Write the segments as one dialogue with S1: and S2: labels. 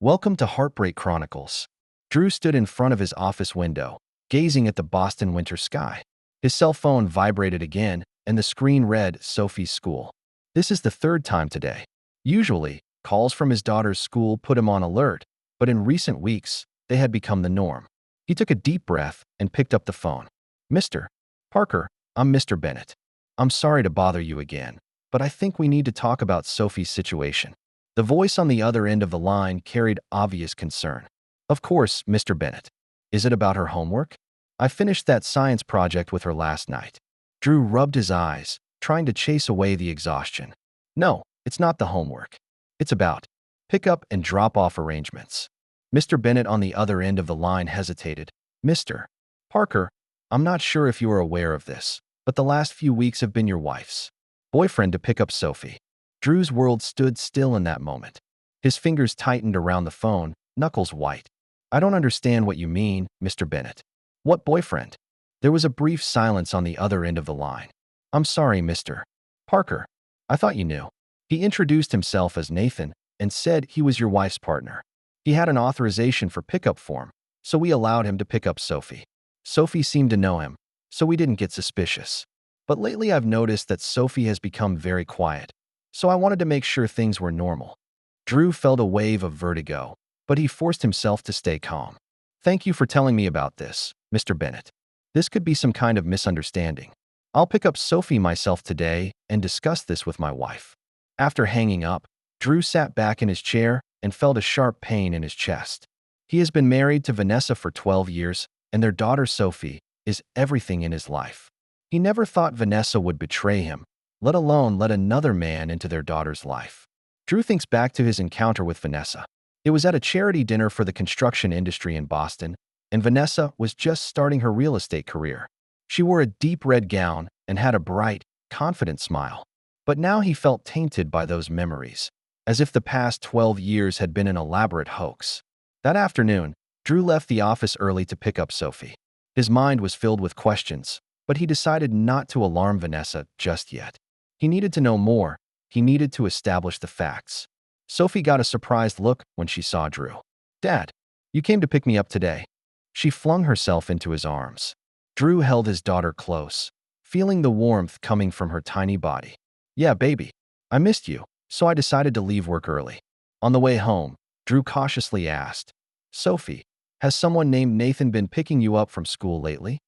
S1: Welcome to Heartbreak Chronicles. Drew stood in front of his office window, gazing at the Boston winter sky. His cell phone vibrated again, and the screen read Sophie's school. This is the third time today. Usually, calls from his daughter's school put him on alert, but in recent weeks, they had become the norm. He took a deep breath and picked up the phone. Mr. Parker, I'm Mr. Bennett. I'm sorry to bother you again, but I think we need to talk about Sophie's situation. The voice on the other end of the line carried obvious concern. Of course, Mr. Bennett. Is it about her homework? I finished that science project with her last night. Drew rubbed his eyes, trying to chase away the exhaustion. No, it's not the homework. It's about pick-up and drop-off arrangements. Mr. Bennett on the other end of the line hesitated. Mr. Parker, I'm not sure if you are aware of this, but the last few weeks have been your wife's boyfriend to pick up Sophie. Drew's world stood still in that moment. His fingers tightened around the phone, knuckles white. I don't understand what you mean, Mr. Bennett. What boyfriend? There was a brief silence on the other end of the line. I'm sorry, Mr. Parker. I thought you knew. He introduced himself as Nathan and said he was your wife's partner. He had an authorization for pickup form, so we allowed him to pick up Sophie. Sophie seemed to know him, so we didn't get suspicious. But lately I've noticed that Sophie has become very quiet, so I wanted to make sure things were normal. Drew felt a wave of vertigo, but he forced himself to stay calm. Thank you for telling me about this, Mr. Bennett. This could be some kind of misunderstanding. I'll pick up Sophie myself today and discuss this with my wife. After hanging up, Drew sat back in his chair and felt a sharp pain in his chest. He has been married to Vanessa for 12 years, and their daughter Sophie is everything in his life. He never thought Vanessa would betray him, let alone let another man into their daughter's life. Drew thinks back to his encounter with Vanessa. It was at a charity dinner for the construction industry in Boston, and Vanessa was just starting her real estate career. She wore a deep red gown and had a bright, confident smile. But now he felt tainted by those memories, as if the past 12 years had been an elaborate hoax. That afternoon, Drew left the office early to pick up Sophie. His mind was filled with questions, but he decided not to alarm Vanessa just yet. He needed to know more. He needed to establish the facts. Sophie got a surprised look when she saw Drew. Dad, you came to pick me up today. She flung herself into his arms. Drew held his daughter close, feeling the warmth coming from her tiny body. Yeah, baby. I missed you, so I decided to leave work early. On the way home, Drew cautiously asked, Sophie, has someone named Nathan been picking you up from school lately?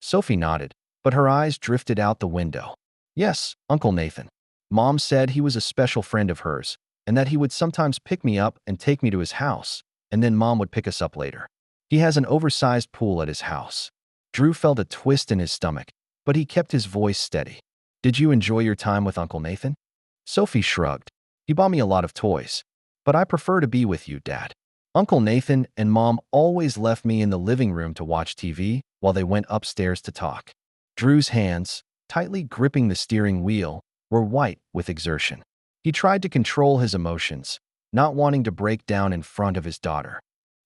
S1: Sophie nodded, but her eyes drifted out the window. Yes, Uncle Nathan. Mom said he was a special friend of hers, and that he would sometimes pick me up and take me to his house, and then Mom would pick us up later. He has an oversized pool at his house. Drew felt a twist in his stomach, but he kept his voice steady. Did you enjoy your time with Uncle Nathan? Sophie shrugged. He bought me a lot of toys, but I prefer to be with you, Dad. Uncle Nathan and Mom always left me in the living room to watch TV while they went upstairs to talk. Drew's hands, tightly gripping the steering wheel, were white with exertion. He tried to control his emotions, not wanting to break down in front of his daughter.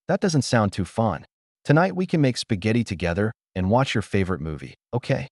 S1: That doesn't sound too fun. Tonight we can make spaghetti together and watch your favorite movie, okay?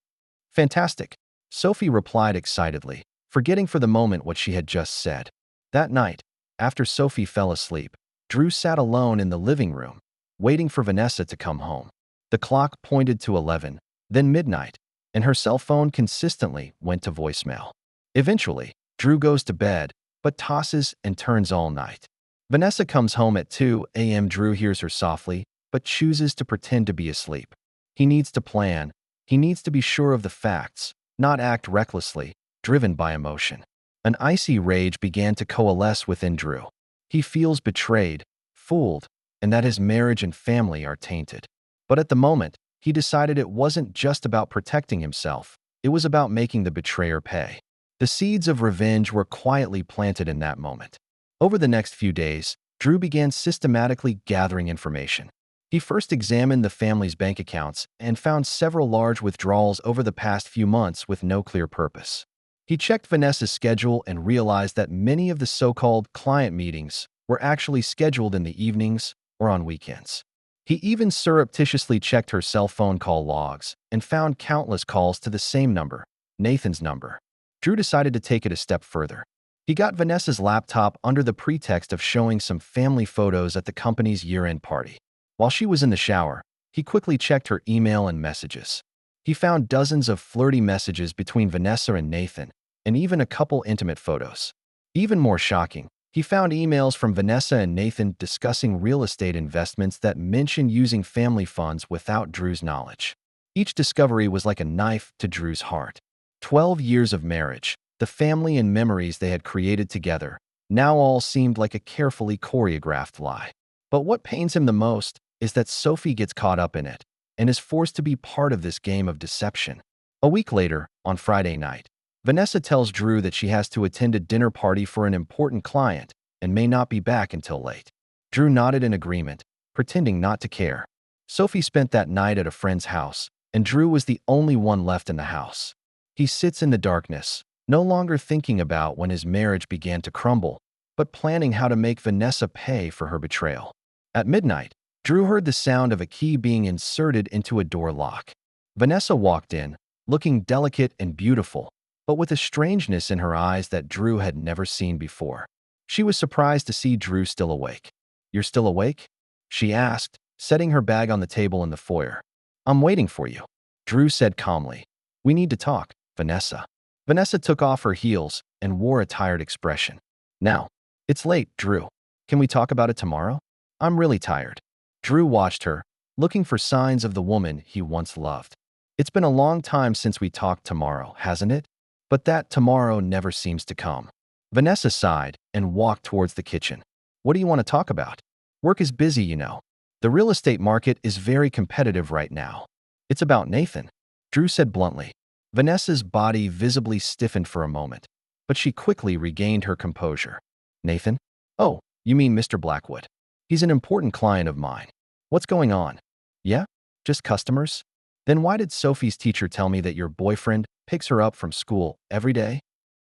S1: Fantastic, Sophie replied excitedly, forgetting for the moment what she had just said. That night, after Sophie fell asleep, Drew sat alone in the living room, waiting for Vanessa to come home. The clock pointed to 11, then midnight, and her cell phone consistently went to voicemail. Eventually, Drew goes to bed, but tosses and turns all night. Vanessa comes home at 2 a.m. Drew hears her softly, but chooses to pretend to be asleep. He needs to plan. He needs to be sure of the facts, not act recklessly, driven by emotion. An icy rage began to coalesce within Drew. He feels betrayed, fooled, and that his marriage and family are tainted. But at the moment, he decided it wasn't just about protecting himself. It was about making the betrayer pay. The seeds of revenge were quietly planted in that moment. Over the next few days, Drew began systematically gathering information. He first examined the family's bank accounts and found several large withdrawals over the past few months with no clear purpose. He checked Vanessa's schedule and realized that many of the so-called client meetings were actually scheduled in the evenings or on weekends. He even surreptitiously checked her cell phone call logs and found countless calls to the same number, Nathan's number. Drew decided to take it a step further. He got Vanessa's laptop under the pretext of showing some family photos at the company's year-end party. While she was in the shower, he quickly checked her email and messages. He found dozens of flirty messages between Vanessa and Nathan, and even a couple intimate photos. Even more shocking, he found emails from Vanessa and Nathan discussing real estate investments that mentioned using family funds without Drew's knowledge. Each discovery was like a knife to Drew's heart. 12 years of marriage, the family and memories they had created together, now all seemed like a carefully choreographed lie. But what pains him the most is that Sophie gets caught up in it and is forced to be part of this game of deception. A week later, on Friday night, Vanessa tells Drew that she has to attend a dinner party for an important client and may not be back until late. Drew nodded in agreement, pretending not to care. Sophie spent that night at a friend's house, and Drew was the only one left in the house. He sits in the darkness, no longer thinking about when his marriage began to crumble, but planning how to make Vanessa pay for her betrayal. At midnight, Drew heard the sound of a key being inserted into a door lock. Vanessa walked in, looking delicate and beautiful, but with a strangeness in her eyes that Drew had never seen before. She was surprised to see Drew still awake. "You're still awake?" she asked, setting her bag on the table in the foyer. "I'm waiting for you," Drew said calmly. "We need to talk, Vanessa." Vanessa took off her heels and wore a tired expression. "Now, it's late, Drew. Can we talk about it tomorrow? I'm really tired." Drew watched her, looking for signs of the woman he once loved. "It's been a long time since we talked tomorrow, hasn't it?" But that tomorrow never seems to come. Vanessa sighed and walked towards the kitchen. "What do you want to talk about?" "Work is busy, you know. The real estate market is very competitive right now." "It's about Nathan," Drew said bluntly. Vanessa's body visibly stiffened for a moment, but she quickly regained her composure. "Nathan? Oh, you mean Mr. Blackwood. He's an important client of mine. What's going on?" "Yeah? Just customers? Then why did Sophie's teacher tell me that your boyfriend picks her up from school every day?"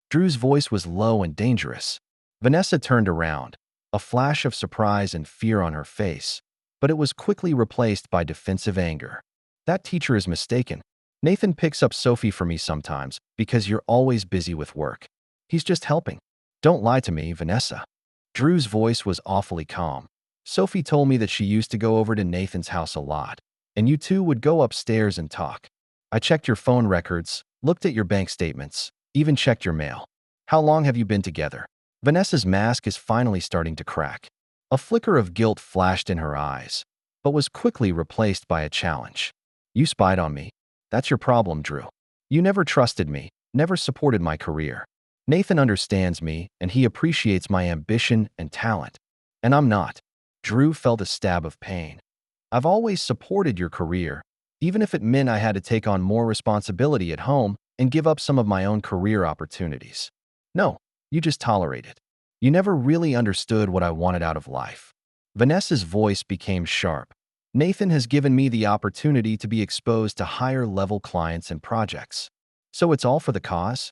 S1: Drew's voice was low and dangerous. Vanessa turned around, a flash of surprise and fear on her face, but it was quickly replaced by defensive anger. "That teacher is mistaken. Nathan picks up Sophie for me sometimes because you're always busy with work. He's just helping. Don't lie to me, Vanessa." Drew's voice was awfully calm. "Sophie told me that she used to go over to Nathan's house a lot, and you two would go upstairs and talk. I checked your phone records, looked at your bank statements, even checked your mail. How long have you been together?" Vanessa's mask is finally starting to crack. A flicker of guilt flashed in her eyes, but was quickly replaced by a challenge. "You spied on me. That's your problem, Drew. You never trusted me, never supported my career. Nathan understands me, and he appreciates my ambition and talent. And I'm not." Drew felt a stab of pain. "I've always supported your career, even if it meant I had to take on more responsibility at home and give up some of my own career opportunities. No, you just tolerate it. You never really understood what I wanted out of life." Vanessa's voice became sharp. "Nathan has given me the opportunity to be exposed to higher-level clients and projects. So it's all for the cause?"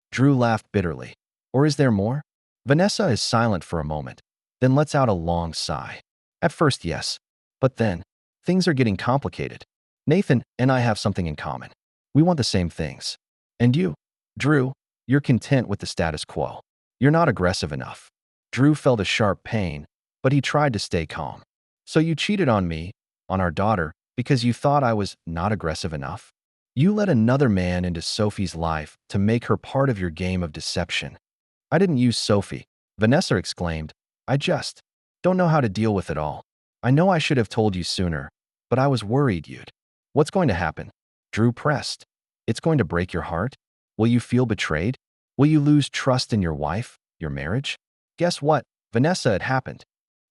S1: Drew laughed bitterly. "Or is there more?" Vanessa is silent for a moment, then lets out a long sigh. "At first, yes. But then, things are getting complicated. Nathan and I have something in common. We want the same things. And you, Drew, you're content with the status quo. You're not aggressive enough." Drew felt a sharp pain, but he tried to stay calm. "So you cheated on me, on our daughter, because you thought I was not aggressive enough? You let another man into Sophie's life to make her part of your game of deception." "I didn't use Sophie," Vanessa exclaimed. "I just don't know how to deal with it all. I know I should have told you sooner, but I was worried you'd." "What's going to happen?" Drew pressed. "It's going to break your heart? Will you feel betrayed? Will you lose trust in your wife, your marriage?" Guess what? Vanessa had happened.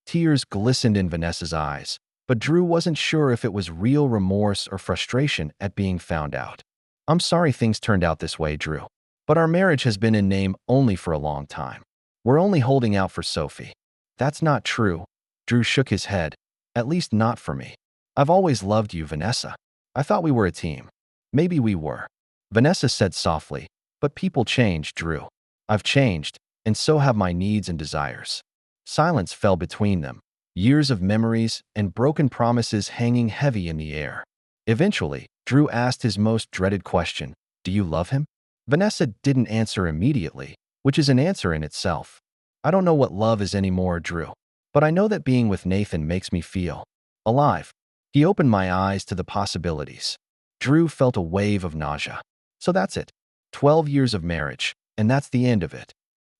S1: Tears glistened in Vanessa's eyes, but Drew wasn't sure if it was real remorse or frustration at being found out. "I'm sorry things turned out this way, Drew. But our marriage has been in name only for a long time. We're only holding out for Sophie." "That's not true." Drew shook his head. "At least not for me. I've always loved you, Vanessa. I thought we were a team." "Maybe we were," Vanessa said softly, "but people change, Drew. I've changed, and so have my needs and desires." Silence fell between them, years of memories and broken promises hanging heavy in the air. Eventually, Drew asked his most dreaded question, "Do you love him?" Vanessa didn't answer immediately, which is an answer in itself. I don't know what love is anymore, Drew, but I know that being with Nathan makes me feel alive. He opened my eyes to the possibilities. Drew felt a wave of nausea. So that's it. 12 years of marriage, and that's the end of it.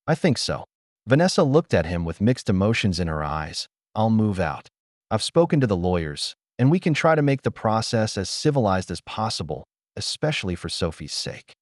S1: I think so. Vanessa looked at him with mixed emotions in her eyes. I'll move out. I've spoken to the lawyers, and we can try to make the process as civilized as possible, especially for Sophie's sake.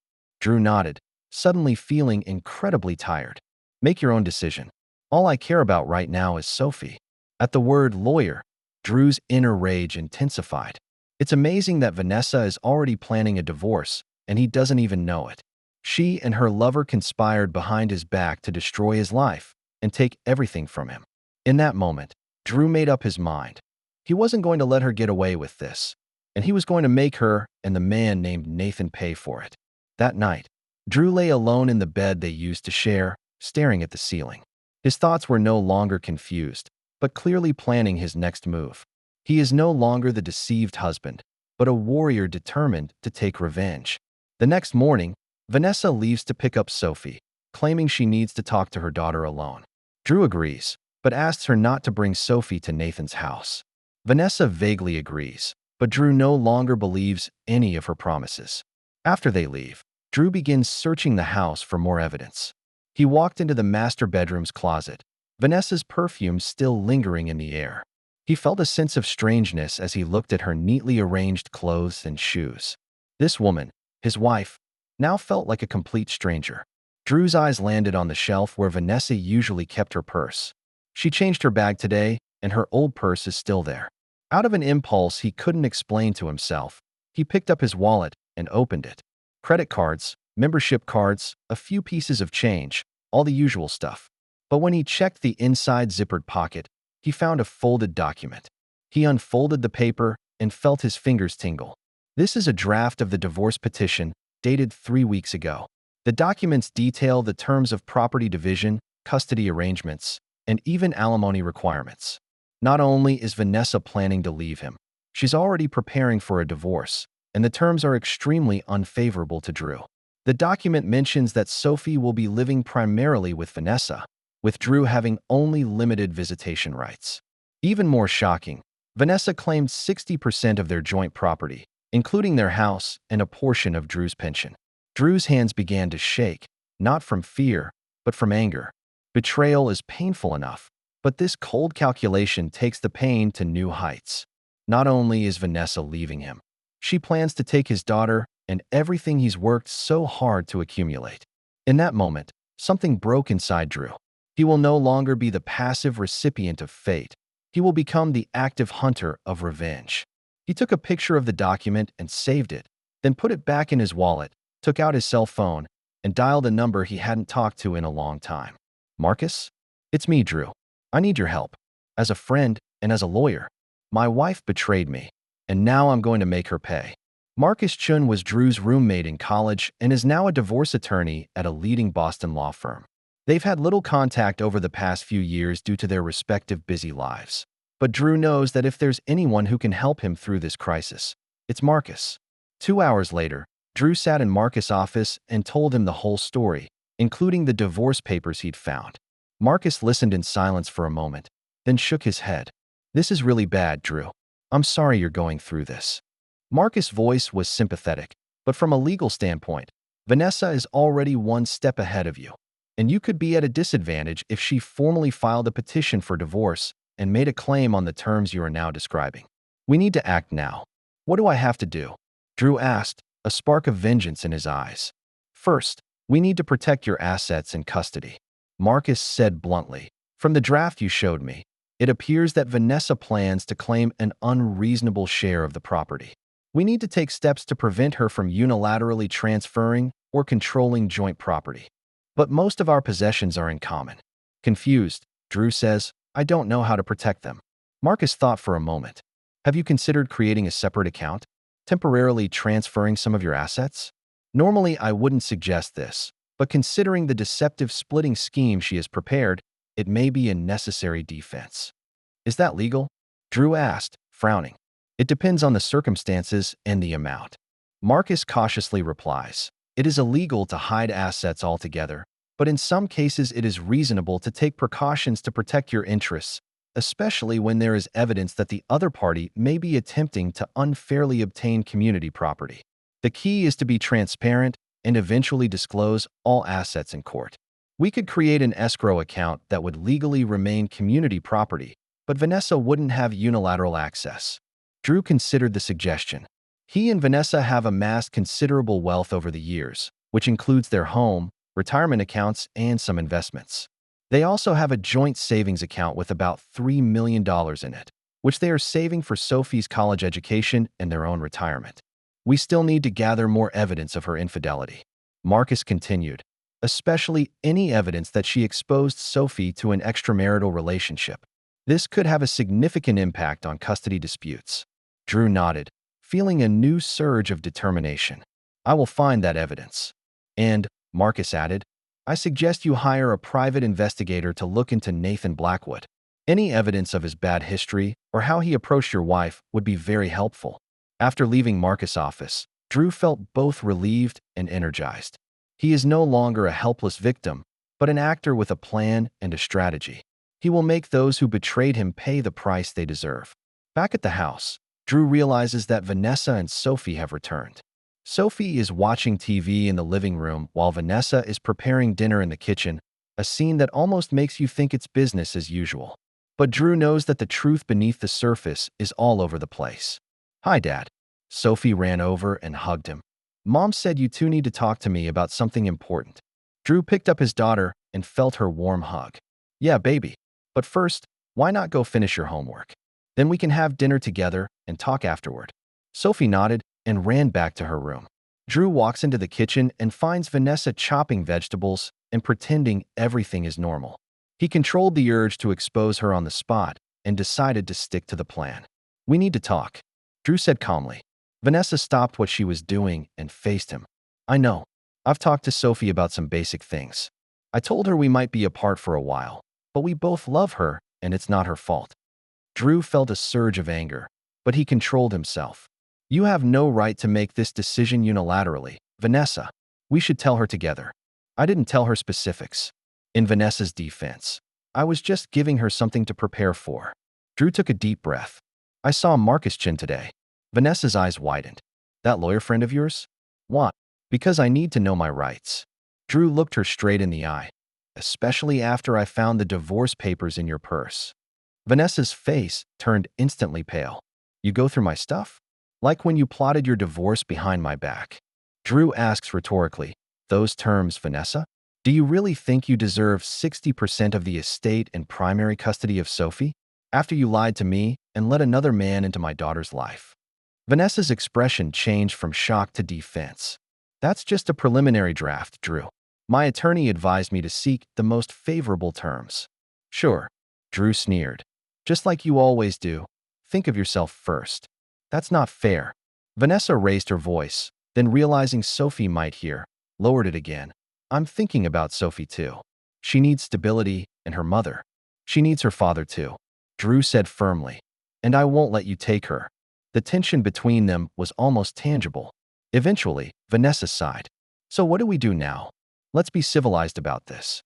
S1: Drew nodded, suddenly feeling incredibly tired. Make your own decision. All I care about right now is Sophie. At the word lawyer, Drew's inner rage intensified. It's amazing that Vanessa is already planning a divorce, and he doesn't even know it. She and her lover conspired behind his back to destroy his life and take everything from him. In that moment, Drew made up his mind. He wasn't going to let her get away with this, and he was going to make her and the man named Nathan pay for it. That night, Drew lay alone in the bed they used to share, staring at the ceiling. His thoughts were no longer confused, but clearly planning his next move. He is no longer the deceived husband, but a warrior determined to take revenge. The next morning, Vanessa leaves to pick up Sophie, claiming she needs to talk to her daughter alone. Drew agrees, but asks her not to bring Sophie to Nathan's house. Vanessa vaguely agrees, but Drew no longer believes any of her promises. After they leave, Drew begins searching the house for more evidence. He walked into the master bedroom's closet, Vanessa's perfume still lingering in the air. He felt a sense of strangeness as he looked at her neatly arranged clothes and shoes. This woman, his wife, now felt like a complete stranger. Drew's eyes landed on the shelf where Vanessa usually kept her purse. She changed her bag today, and her old purse is still there. Out of an impulse he couldn't explain to himself, he picked up his wallet and opened it. Credit cards, membership cards, a few pieces of change, all the usual stuff. But when he checked the inside zippered pocket, he found a folded document. He unfolded the paper and felt his fingers tingle. This is a draft of the divorce petition, dated 3 weeks ago. The documents detail the terms of property division, custody arrangements, and even alimony requirements. Not only is Vanessa planning to leave him, she's already preparing for a divorce, and the terms are extremely unfavorable to Drew. The document mentions that Sophie will be living primarily with Vanessa, with Drew having only limited visitation rights. Even more shocking, Vanessa claimed 60% of their joint property, including their house and a portion of Drew's pension. Drew's hands began to shake, not from fear, but from anger. Betrayal is painful enough, but this cold calculation takes the pain to new heights. Not only is Vanessa leaving him, she plans to take his daughter and everything he's worked so hard to accumulate. In that moment, something broke inside Drew. He will no longer be the passive recipient of fate. He will become the active hunter of revenge. He took a picture of the document and saved it, then put it back in his wallet, took out his cell phone, and dialed a number he hadn't talked to in a long time. Marcus? It's me, Drew. I need your help. As a friend and as a lawyer, my wife betrayed me, and now I'm going to make her pay. Marcus Chun was Drew's roommate in college and is now a divorce attorney at a leading Boston law firm. They've had little contact over the past few years due to their respective busy lives. But Drew knows that if there's anyone who can help him through this crisis, it's Marcus. 2 hours later, Drew sat in Marcus' office and told him the whole story, including the divorce papers he'd found. Marcus listened in silence for a moment, then shook his head. This is really bad, Drew. I'm sorry you're going through this. Marcus' voice was sympathetic, but from a legal standpoint, Vanessa is already one step ahead of you, and you could be at a disadvantage if she formally filed a petition for divorce and made a claim on the terms you are now describing. We need to act now. What do I have to do? Drew asked, a spark of vengeance in his eyes. First, we need to protect your assets and custody. Marcus said bluntly, from the draft you showed me, it appears that Vanessa plans to claim an unreasonable share of the property. We need to take steps to prevent her from unilaterally transferring or controlling joint property. But most of our possessions are in common. Confused, Drew says, I don't know how to protect them. Marcus thought for a moment. Have you considered creating a separate account? Temporarily transferring some of your assets? Normally, I wouldn't suggest this, but considering the deceptive splitting scheme she has prepared, it may be a necessary defense. Is that legal? Drew asked, frowning. It depends on the circumstances and the amount. Marcus cautiously replies. It is illegal to hide assets altogether, but in some cases it is reasonable to take precautions to protect your interests, especially when there is evidence that the other party may be attempting to unfairly obtain community property. The key is to be transparent and eventually disclose all assets in court. We could create an escrow account that would legally remain community property, but Vanessa wouldn't have unilateral access. Drew considered the suggestion. He and Vanessa have amassed considerable wealth over the years, which includes their home, retirement accounts, and some investments. They also have a joint savings account with about $3 million in it, which they are saving for Sophie's college education and their own retirement. We still need to gather more evidence of her infidelity. Marcus continued, especially any evidence that she exposed Sophie to an extramarital relationship. This could have a significant impact on custody disputes. Drew nodded, feeling a new surge of determination. I will find that evidence. And, Marcus added, I suggest you hire a private investigator to look into Nathan Blackwood. Any evidence of his bad history or how he approached your wife would be very helpful. After leaving Marcus' office, Drew felt both relieved and energized. He is no longer a helpless victim, but an actor with a plan and a strategy. He will make those who betrayed him pay the price they deserve. Back at the house, Drew realizes that Vanessa and Sophie have returned. Sophie is watching TV in the living room while Vanessa is preparing dinner in the kitchen, a scene that almost makes you think it's business as usual. But Drew knows that the truth beneath the surface is all over the place. Hi, Dad. Sophie ran over and hugged him. Mom said you two need to talk to me about something important. Drew picked up his daughter and felt her warm hug. Yeah, baby. But first, why not go finish your homework? Then we can have dinner together and talk afterward. Sophie nodded and ran back to her room. Drew walks into the kitchen and finds Vanessa chopping vegetables and pretending everything is normal. He controlled the urge to expose her on the spot and decided to stick to the plan. We need to talk, Drew said calmly. Vanessa stopped what she was doing and faced him. I know. I've talked to Sophie about some basic things. I told her we might be apart for a while, but we both love her and it's not her fault. Drew felt a surge of anger, but he controlled himself. You have no right to make this decision unilaterally, Vanessa. We should tell her together. I didn't tell her specifics. In Vanessa's defense, I was just giving her something to prepare for. Drew took a deep breath. I saw Marcus Chin today. Vanessa's eyes widened. That lawyer friend of yours? What? Because I need to know my rights. Drew looked her straight in the eye. Especially after I found the divorce papers in your purse. Vanessa's face turned instantly pale. You go through my stuff? Like when you plotted your divorce behind my back. Drew asks rhetorically, those terms, Vanessa? Do you really think you deserve 60% of the estate and primary custody of Sophie? After you lied to me and let another man into my daughter's life. Vanessa's expression changed from shock to defense. That's just a preliminary draft, Drew. My attorney advised me to seek the most favorable terms. Sure, Drew sneered. Just like you always do. Think of yourself first. That's not fair. Vanessa raised her voice, then realizing Sophie might hear, lowered it again. I'm thinking about Sophie too. She needs stability and her mother. She needs her father too. Drew said firmly. And I won't let you take her. The tension between them was almost tangible. Eventually, Vanessa sighed. So what do we do now? Let's be civilized about this.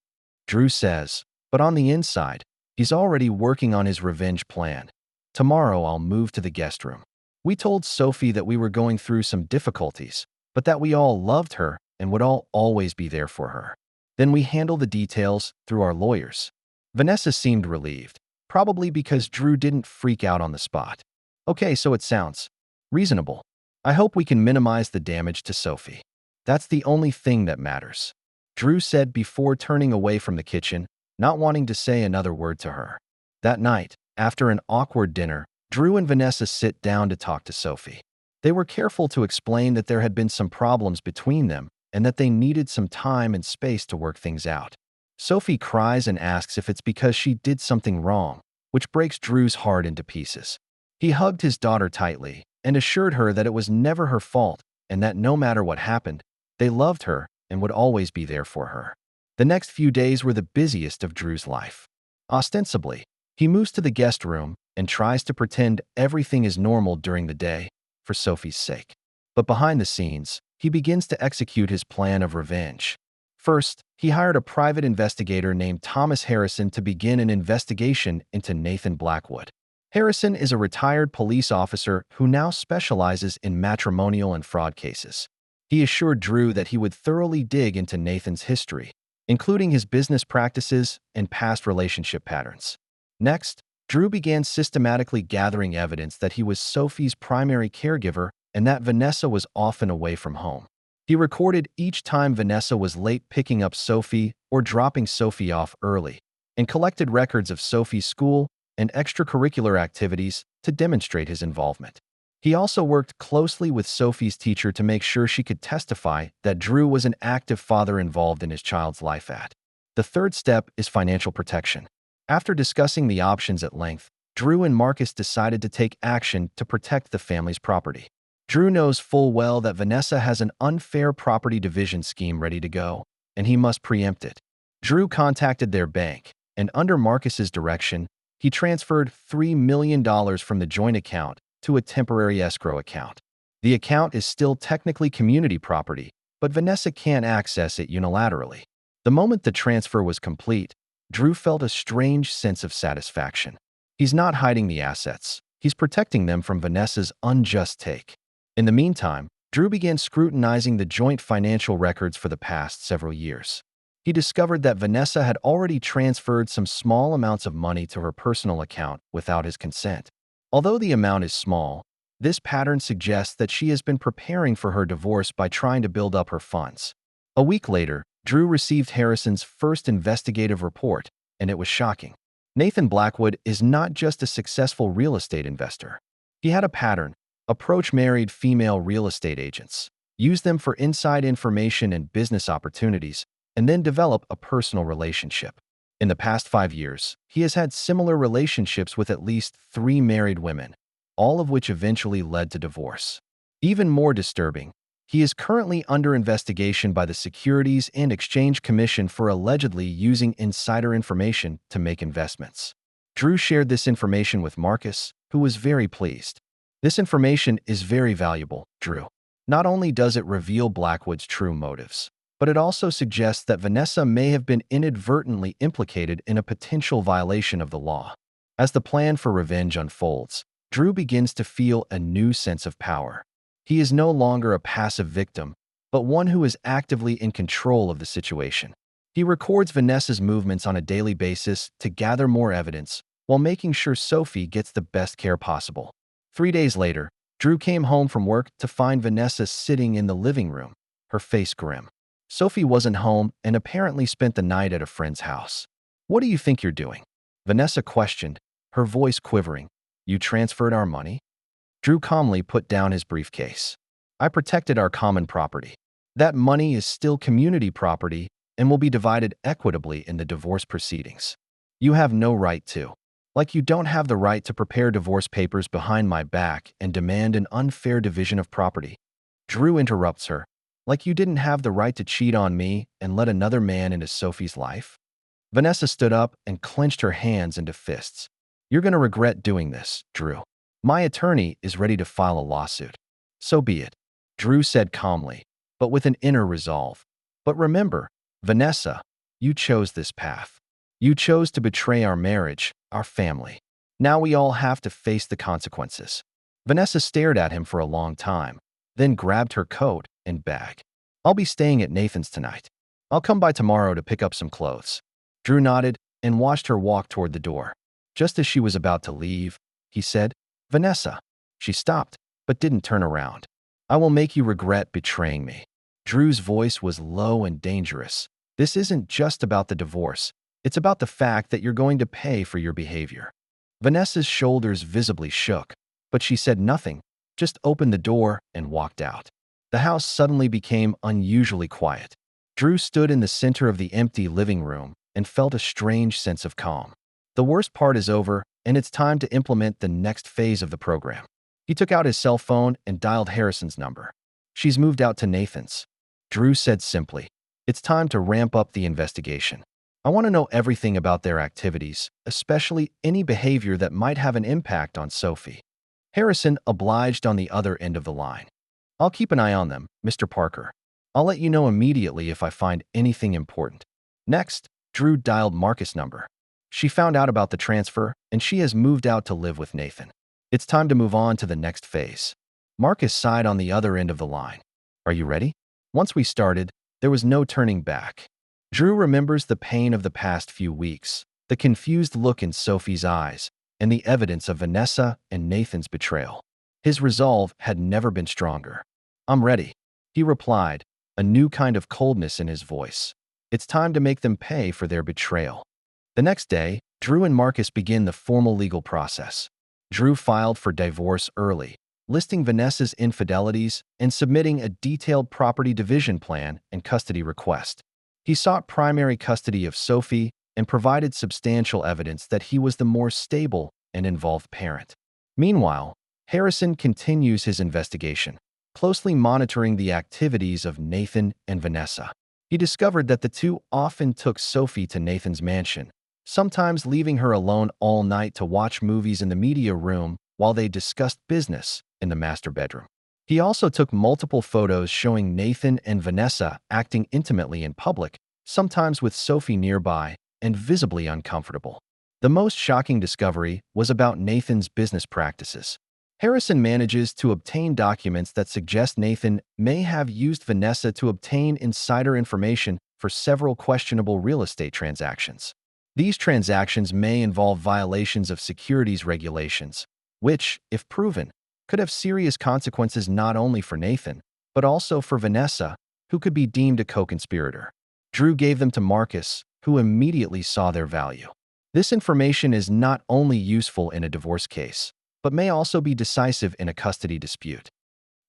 S1: Drew says, but on the inside, he's already working on his revenge plan. Tomorrow I'll move to the guest room. We told Sophie that we were going through some difficulties, but that we all loved her and would all always be there for her. Then we handle the details through our lawyers. Vanessa seemed relieved, probably because Drew didn't freak out on the spot. Okay, so it sounds reasonable. I hope we can minimize the damage to Sophie. That's the only thing that matters. Drew said before turning away from the kitchen, not wanting to say another word to her. That night, after an awkward dinner, Drew and Vanessa sit down to talk to Sophie. They were careful to explain that there had been some problems between them and that they needed some time and space to work things out. Sophie cries and asks if it's because she did something wrong, which breaks Drew's heart into pieces. He hugged his daughter tightly and assured her that it was never her fault and that no matter what happened, they loved her and would always be there for her. The next few days were the busiest of Drew's life. Ostensibly, he moves to the guest room and tries to pretend everything is normal during the day for Sophie's sake. But behind the scenes, he begins to execute his plan of revenge. First, he hired a private investigator named Thomas Harrison to begin an investigation into Nathan Blackwood. Harrison is a retired police officer who now specializes in matrimonial and fraud cases. He assured Drew that he would thoroughly dig into Nathan's history, including his business practices and past relationship patterns. Next, Drew began systematically gathering evidence that he was Sophie's primary caregiver and that Vanessa was often away from home. He recorded each time Vanessa was late picking up Sophie or dropping Sophie off early, and collected records of Sophie's school and extracurricular activities to demonstrate his involvement. He also worked closely with Sophie's teacher to make sure she could testify that Drew was an active father involved in his child's life. The third step is financial protection. After discussing the options at length, Drew and Marcus decided to take action to protect the family's property. Drew knows full well that Vanessa has an unfair property division scheme ready to go, and he must preempt it. Drew contacted their bank, and under Marcus's direction, he transferred $3 million from the joint account to a temporary escrow account. The account is still technically community property, but Vanessa can't access it unilaterally. The moment the transfer was complete, Drew felt a strange sense of satisfaction. He's not hiding the assets. He's protecting them from Vanessa's unjust take. In the meantime, Drew began scrutinizing the joint financial records for the past several years. He discovered that Vanessa had already transferred some small amounts of money to her personal account without his consent. Although the amount is small, this pattern suggests that she has been preparing for her divorce by trying to build up her funds. A week later, Drew received Harrison's first investigative report, and it was shocking. Nathan Blackwood is not just a successful real estate investor. He had a pattern: approach married female real estate agents, use them for inside information and business opportunities, and then develop a personal relationship. In the past 5 years, he has had similar relationships with at least 3 married women, all of which eventually led to divorce. Even more disturbing, he is currently under investigation by the Securities and Exchange Commission for allegedly using insider information to make investments. Drew shared this information with Marcus, who was very pleased. This information is very valuable, Drew. Not only does it reveal Blackwood's true motives, but it also suggests that Vanessa may have been inadvertently implicated in a potential violation of the law. As the plan for revenge unfolds, Drew begins to feel a new sense of power. He is no longer a passive victim, but one who is actively in control of the situation. He records Vanessa's movements on a daily basis to gather more evidence, while making sure Sophie gets the best care possible. 3 days later, Drew came home from work to find Vanessa sitting in the living room, her face grim. Sophie wasn't home and apparently spent the night at a friend's house. "What do you think you're doing?" Vanessa questioned, her voice quivering. "You transferred our money?" Drew calmly put down his briefcase. "I protected our common property. That money is still community property and will be divided equitably in the divorce proceedings. You have no right to. Like you don't have the right to prepare divorce papers behind my back and demand an unfair division of property." Drew interrupts her. "Like you didn't have the right to cheat on me and let another man into Sophie's life?" Vanessa stood up and clenched her hands into fists. "You're going to regret doing this, Drew. My attorney is ready to file a lawsuit." "So be it," Drew said calmly, but with an inner resolve. "But remember, Vanessa, you chose this path. You chose to betray our marriage, our family. Now we all have to face the consequences." Vanessa stared at him for a long time, then grabbed her coat and bag. "I'll be staying at Nathan's tonight. I'll come by tomorrow to pick up some clothes." Drew nodded and watched her walk toward the door. Just as she was about to leave, he said, "Vanessa." She stopped, but didn't turn around. "I will make you regret betraying me." Drew's voice was low and dangerous. "This isn't just about the divorce. It's about the fact that you're going to pay for your behavior." Vanessa's shoulders visibly shook, but she said nothing, just opened the door and walked out. The house suddenly became unusually quiet. Drew stood in the center of the empty living room and felt a strange sense of calm. The worst part is over, and it's time to implement the next phase of the program. He took out his cell phone and dialed Harrison's number. "She's moved out to Nathan's," Drew said simply. "It's time to ramp up the investigation. I want to know everything about their activities, especially any behavior that might have an impact on Sophie." Harrison obliged on the other end of the line. "I'll keep an eye on them, Mr. Parker." I'll let you know immediately if I find anything important. Next, Drew dialed Marcus' number. She found out about the transfer, and she has moved out to live with Nathan. It's time to move on to the next phase. Marcus sighed on the other end of the line. Are you ready? Once we started, there was no turning back. Drew remembers the pain of the past few weeks, the confused look in Sophie's eyes, and the evidence of Vanessa and Nathan's betrayal. His resolve had never been stronger. I'm ready, he replied, a new kind of coldness in his voice. It's time to make them pay for their betrayal. The next day, Drew and Marcus begin the formal legal process. Drew filed for divorce early, listing Vanessa's infidelities and submitting a detailed property division plan and custody request. He sought primary custody of Sophie and provided substantial evidence that he was the more stable and involved parent. Meanwhile, Harrison continues his investigation, closely monitoring the activities of Nathan and Vanessa. He discovered that the two often took Sophie to Nathan's mansion, sometimes leaving her alone all night to watch movies in the media room while they discussed business in the master bedroom. He also took multiple photos showing Nathan and Vanessa acting intimately in public, sometimes with Sophie nearby and visibly uncomfortable. The most shocking discovery was about Nathan's business practices. Harrison manages to obtain documents that suggest Nathan may have used Vanessa to obtain insider information for several questionable real estate transactions. These transactions may involve violations of securities regulations, which, if proven, could have serious consequences not only for Nathan, but also for Vanessa, who could be deemed a co-conspirator. Drew gave them to Marcus, who immediately saw their value. This information is not only useful in a divorce case, but may also be decisive in a custody dispute.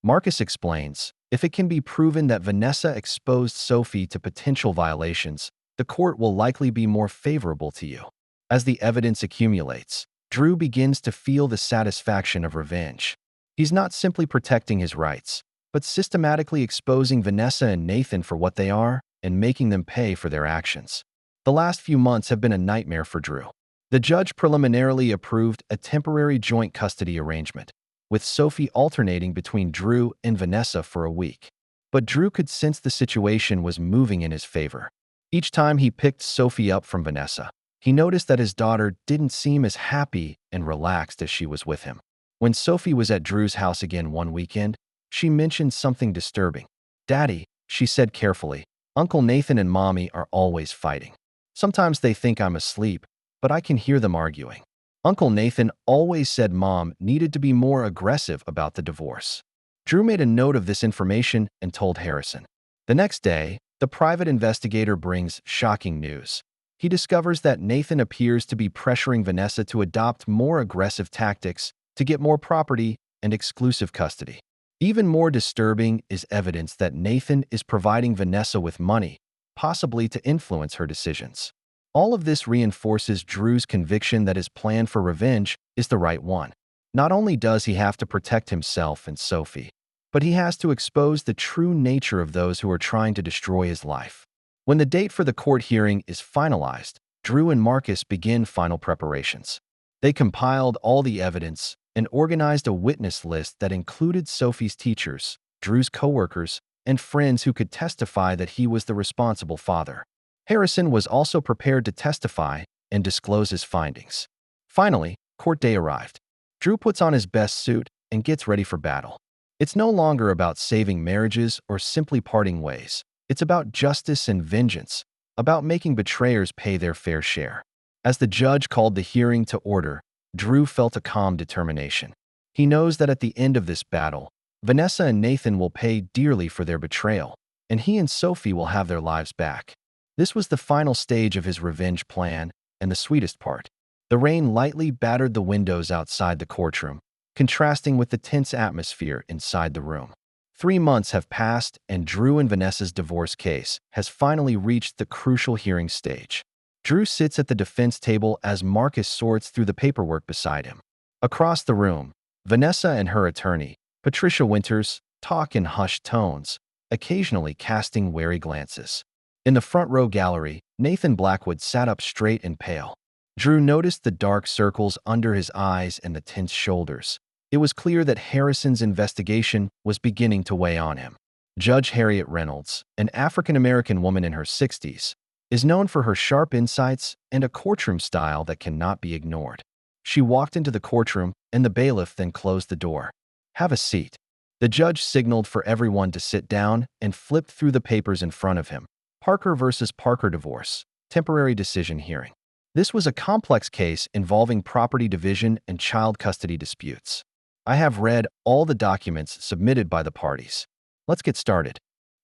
S1: Marcus explains, if it can be proven that Vanessa exposed Sophie to potential violations, the court will likely be more favorable to you. As the evidence accumulates, Drew begins to feel the satisfaction of revenge. He's not simply protecting his rights, but systematically exposing Vanessa and Nathan for what they are and making them pay for their actions. The last few months have been a nightmare for Drew. The judge preliminarily approved a temporary joint custody arrangement, with Sophie alternating between Drew and Vanessa for a week. But Drew could sense the situation was moving in his favor. Each time he picked Sophie up from Vanessa, he noticed that his daughter didn't seem as happy and relaxed as she was with him. When Sophie was at Drew's house again one weekend, she mentioned something disturbing. "Daddy," she said carefully, "Uncle Nathan and Mommy are always fighting. Sometimes they think I'm asleep, but I can hear them arguing. Uncle Nathan always said Mom needed to be more aggressive about the divorce." Drew made a note of this information and told Harrison. The next day, the private investigator brings shocking news. He discovers that Nathan appears to be pressuring Vanessa to adopt more aggressive tactics to get more property and exclusive custody. Even more disturbing is evidence that Nathan is providing Vanessa with money, possibly to influence her decisions. All of this reinforces Drew's conviction that his plan for revenge is the right one. Not only does he have to protect himself and Sophie, but he has to expose the true nature of those who are trying to destroy his life. When the date for the court hearing is finalized, Drew and Marcus begin final preparations. They compiled all the evidence and organized a witness list that included Sophie's teachers, Drew's coworkers, and friends who could testify that he was the responsible father. Harrison was also prepared to testify and disclose his findings. Finally, court day arrived. Drew puts on his best suit and gets ready for battle. It's no longer about saving marriages or simply parting ways. It's about justice and vengeance, about making betrayers pay their fair share. As the judge called the hearing to order, Drew felt a calm determination. He knows that at the end of this battle, Vanessa and Nathan will pay dearly for their betrayal, and he and Sophie will have their lives back. This was the final stage of his revenge plan, and the sweetest part. The rain lightly battered the windows outside the courtroom, contrasting with the tense atmosphere inside the room. 3 months have passed, and Drew and Vanessa's divorce case has finally reached the crucial hearing stage. Drew sits at the defense table as Marcus sorts through the paperwork beside him. Across the room, Vanessa and her attorney, Patricia Winters, talk in hushed tones, occasionally casting wary glances. In the front row gallery, Nathan Blackwood sat up straight and pale. Drew noticed the dark circles under his eyes and the tense shoulders. It was clear that Harrison's investigation was beginning to weigh on him. Judge Harriet Reynolds, an African-American woman in her 60s, is known for her sharp insights and a courtroom style that cannot be ignored. She walked into the courtroom, and the bailiff then closed the door. "Have a seat." The judge signaled for everyone to sit down and flipped through the papers in front of him. Parker versus Parker divorce, temporary decision hearing. This was a complex case involving property division and child custody disputes. I have read all the documents submitted by the parties. Let's get started.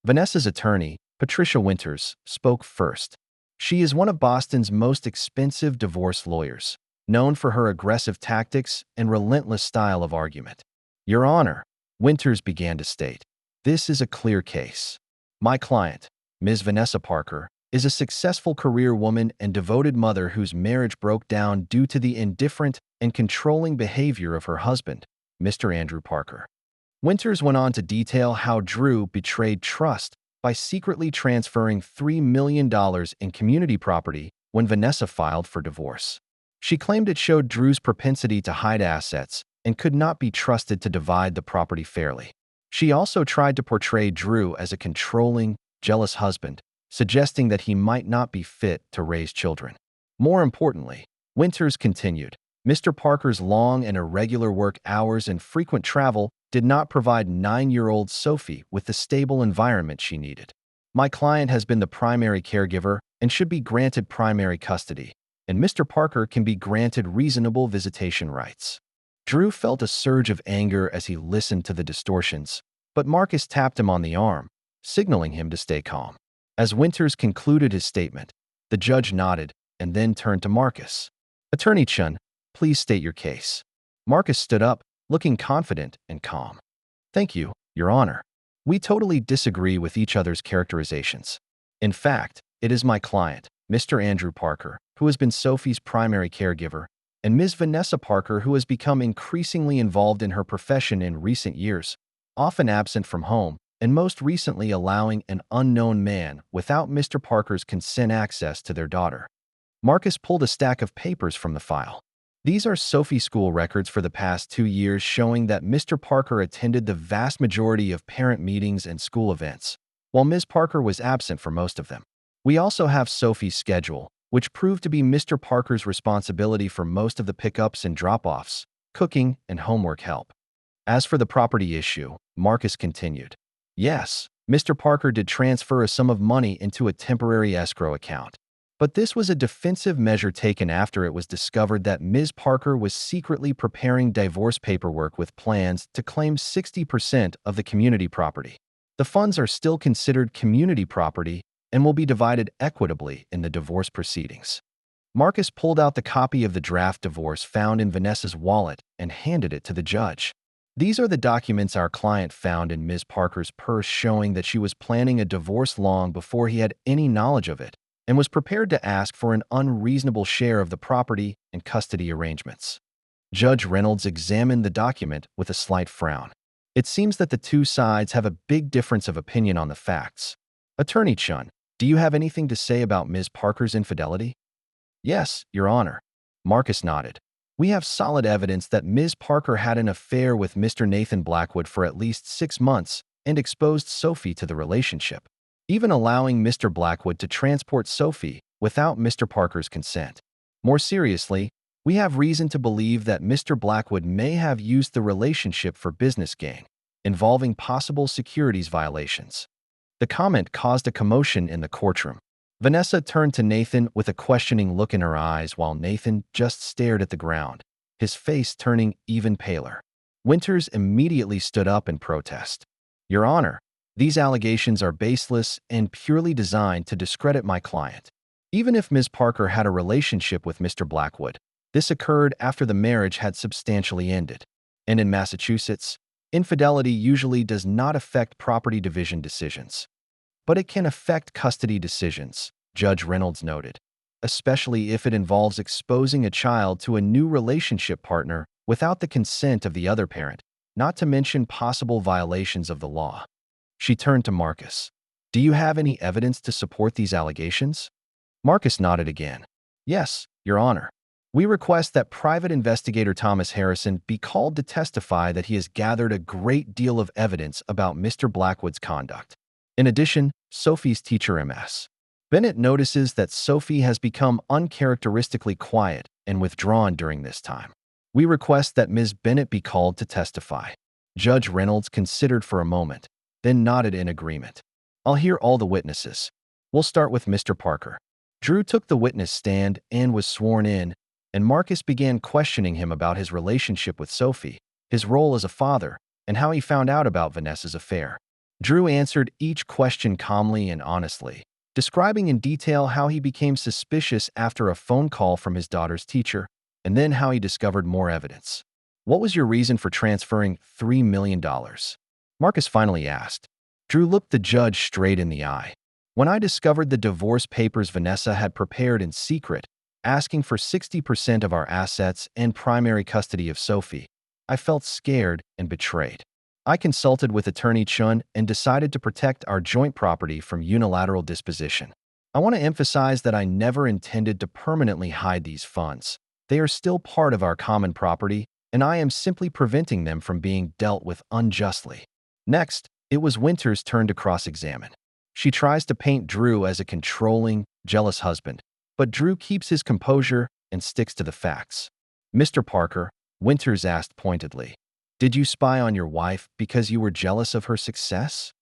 S1: Vanessa's attorney, Patricia Winters, spoke first. She is one of Boston's most expensive divorce lawyers, known for her aggressive tactics and relentless style of argument. "Your Honor," Winters began to state, "this is a clear case. My client, Ms. Vanessa Parker, is a successful career woman and devoted mother whose marriage broke down due to the indifferent and controlling behavior of her husband, Mr. Andrew Parker." Winters went on to detail how Drew betrayed trust by secretly transferring $3 million in community property when Vanessa filed for divorce. She claimed it showed Drew's propensity to hide assets and could not be trusted to divide the property fairly. She also tried to portray Drew as a controlling, jealous husband, suggesting that he might not be fit to raise children. More importantly, Winters continued, Mr. Parker's long and irregular work hours and frequent travel did not provide 9-year-old Sophie with the stable environment she needed. My client has been the primary caregiver and should be granted primary custody, and Mr. Parker can be granted reasonable visitation rights. Drew felt a surge of anger as he listened to the distortions, but Marcus tapped him on the arm, signaling him to stay calm. As Winters concluded his statement, the judge nodded and then turned to Marcus. "Attorney Chun, please state your case." Marcus stood up, looking confident and calm. "Thank you, Your Honor. We totally disagree with each other's characterizations. In fact, it is my client, Mr. Andrew Parker, who has been Sophie's primary caregiver, and Ms. Vanessa Parker, who has become increasingly involved in her profession in recent years, often absent from home, and most recently allowing an unknown man without Mr. Parker's consent access to their daughter." Marcus pulled a stack of papers from the file. These are Sophie school records for the past 2 years showing that Mr. Parker attended the vast majority of parent meetings and school events, while Ms. Parker was absent for most of them. We also have Sophie's schedule, which proved to be Mr. Parker's responsibility for most of the pickups and drop-offs, cooking, and homework help. As for the property issue, Marcus continued, "Yes, Mr. Parker did transfer a sum of money into a temporary escrow account. But this was a defensive measure taken after it was discovered that Ms. Parker was secretly preparing divorce paperwork with plans to claim 60% of the community property. The funds are still considered community property and will be divided equitably in the divorce proceedings." Marcus pulled out the copy of the draft divorce found in Vanessa's wallet and handed it to the judge. "These are the documents our client found in Ms. Parker's purse showing that she was planning a divorce long before he had any knowledge of it, and was prepared to ask for an unreasonable share of the property and custody arrangements." Judge Reynolds examined the document with a slight frown. "It seems that the two sides have a big difference of opinion on the facts. Attorney Chun, do you have anything to say about Ms. Parker's infidelity?" "Yes, Your Honor." Marcus nodded. "We have solid evidence that Ms. Parker had an affair with Mr. Nathan Blackwood for at least 6 months and exposed Sophie to the relationship, even allowing Mr. Blackwood to transport Sophie without Mr. Parker's consent. More seriously, we have reason to believe that Mr. Blackwood may have used the relationship for business gain, involving possible securities violations." The comment caused a commotion in the courtroom. Vanessa turned to Nathan with a questioning look in her eyes while Nathan just stared at the ground, his face turning even paler. Winters immediately stood up in protest. "Your Honor, these allegations are baseless and purely designed to discredit my client. Even if Ms. Parker had a relationship with Mr. Blackwood, this occurred after the marriage had substantially ended. And in Massachusetts, infidelity usually does not affect property division decisions. But it can affect custody decisions," Judge Reynolds noted, "especially if it involves exposing a child to a new relationship partner without the consent of the other parent, not to mention possible violations of the law." She turned to Marcus. "Do you have any evidence to support these allegations?" Marcus nodded again. "Yes, Your Honor. We request that Private Investigator Thomas Harrison be called to testify that he has gathered a great deal of evidence about Mr. Blackwood's conduct. In addition, Sophie's teacher Ms. Bennett notices that Sophie has become uncharacteristically quiet and withdrawn during this time. We request that Ms. Bennett be called to testify. Judge Reynolds considered for a moment, then nodded in agreement. I'll hear all the witnesses. We'll start with Mr. Parker. Drew took the witness stand and was sworn in, and Marcus began questioning him about his relationship with Sophie, his role as a father, and how he found out about Vanessa's affair. Drew answered each question calmly and honestly, describing in detail how he became suspicious after a phone call from his daughter's teacher, and then how he discovered more evidence. What was your reason for transferring $3 million? Marcus finally asked. Drew looked the judge straight in the eye. When I discovered the divorce papers Vanessa had prepared in secret, asking for 60% of our assets and primary custody of Sophie, I felt scared and betrayed. I consulted with Attorney Chun and decided to protect our joint property from unilateral disposition. I want to emphasize that I never intended to permanently hide these funds. They are still part of our common property, and I am simply preventing them from being dealt with unjustly. Next, it was Winter's turn to cross-examine. She tries to paint Drew as a controlling, jealous husband, but Drew keeps his composure and sticks to the facts. Mr. Parker, Winters asked pointedly, did you spy on your wife because you were jealous of her success?